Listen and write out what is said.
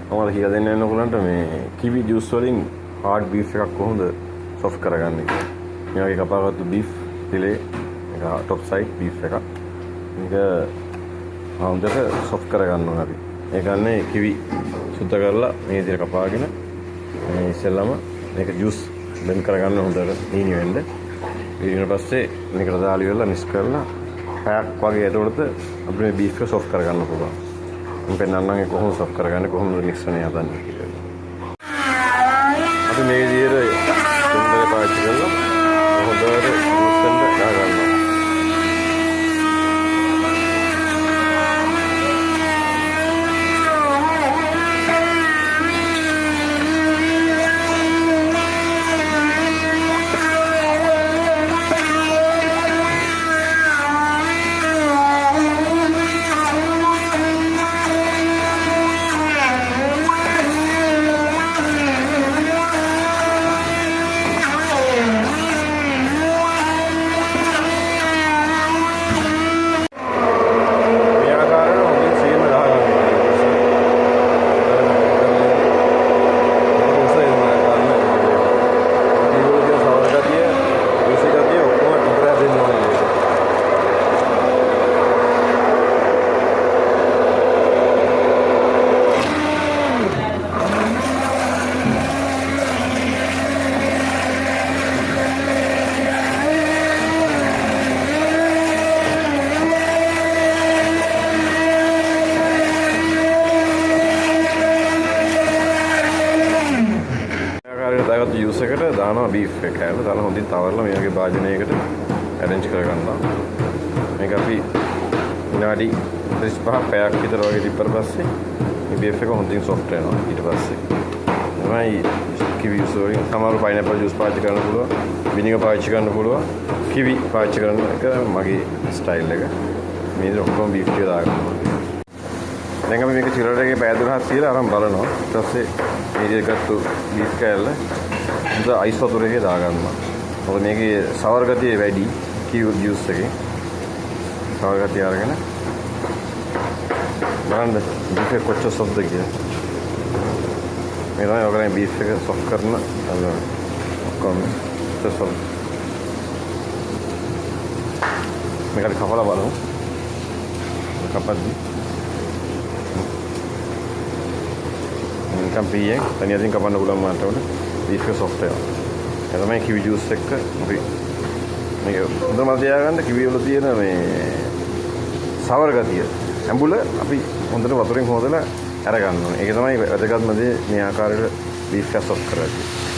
මම කියලා දෙන්න යන ඔයගලන්ට මේ කිවි ජූස් වලින් හાર્ඩ් බීෆ් එකක් කොහොමද සොෆ්ට් කරගන්නේ කියලා. මේ වගේ කපාගත්තු බීෆ් ෆිලේ එක টොප් සයිඩ් බීෆ් එකක්. මේක හොඳට සොෆ්ට් කරගන්න ඕන අපි. ඒ කියන්නේ කිවි සුද්ධ කරලා මේ විදිහට කපාගෙන මේ ඉස්සෙල්ලාම මේක ජූස් බ්ලෙන්ඩ් කරගන්න හොඳට හීනි වෙන්න. ඊට පස්සේ මේකට දාලි වෙලා මික්ස් කරලා පැයක් වගේ ඇතුළත අපිට මේ බීෆ් එක සොෆ්ට් කරගන්න පුළුවන්. මම පෙන්නන්නම් ඒ කොහොමද සොෆ්ට් කරගන්නේ කොහොමද මික්සරේ හදන්නේ කියලා. අපි මේ විදිහට සුන්දර පාවිච්චි කරලා හොඳට ජූස් එක දාගන්නවා. දාගත්ත ජූස් එකට දානවා බීෆ් එක. ඒක දාලා හොඳින් තවරලා මේ වගේ භාජනයකට ඇරේන්ජ් කරගන්නවා. මේක අපි විනාඩි 35 පැයක් විතර වගේ තිබ්බට පස්සේ මේ බීෆ් එක හොඳින් සොෆ්ට් වෙනවා. ඊට පස්සේ තමයි කිවි ජූස් වලින් සමහර පයිනැපල් ජූස් පාවිච්චි කරන්න පුළුවන්, විනිගර් පාවිච්චි කරන්න පුළුවන්, කිවි පාවිච්චි කරන එක මගේ ස්ටයිල් එක. මේ ඔක්කොම බීෆ් ටික දාගන්නවා. දැන් අපි මේක චිලර් එකේ පැය 12ක් තියලා අරන් බලනවා. ඊට පස්සේ මේ විදිහට බීෆ් කෑල්ල හොඳ අයිස් වතුරේ දාගන්නවා. මොකද මේකේ සවර් ගතිය වැඩි කිවි ජූස් එකේ. සවර් ගතිය අරගෙන බලන්න බීෆ් එක කොච්චර සොෆ්ට්ද කියලා. මේ තමයි ඔයගොල්ලෝ බීෆ් එක සොෆ්ට් කරන ඔක්කොම සොෆ්ට්. මේකට කපලා බලමු. කපද්දි නිකන් පීයෙන් තනියෙන් කපන්න පුළුවන් මාතවල බීෆ් එක සොෆ්ට් වෙනවා. ඒ තමයි කිවි ජූස් එක අපි මේක හොඳම තියාගන්න කිවි වල තියෙන මේ සවර් ගතිය. ඇඹුල අපි හොඳට වතුරෙන් හොදලා අරගන්න ඕනේ. ඒක තමයි වැදගත්ම දේ මේ ආකාරයට බීෆ් එක සොෆ්ට් කරගන්න.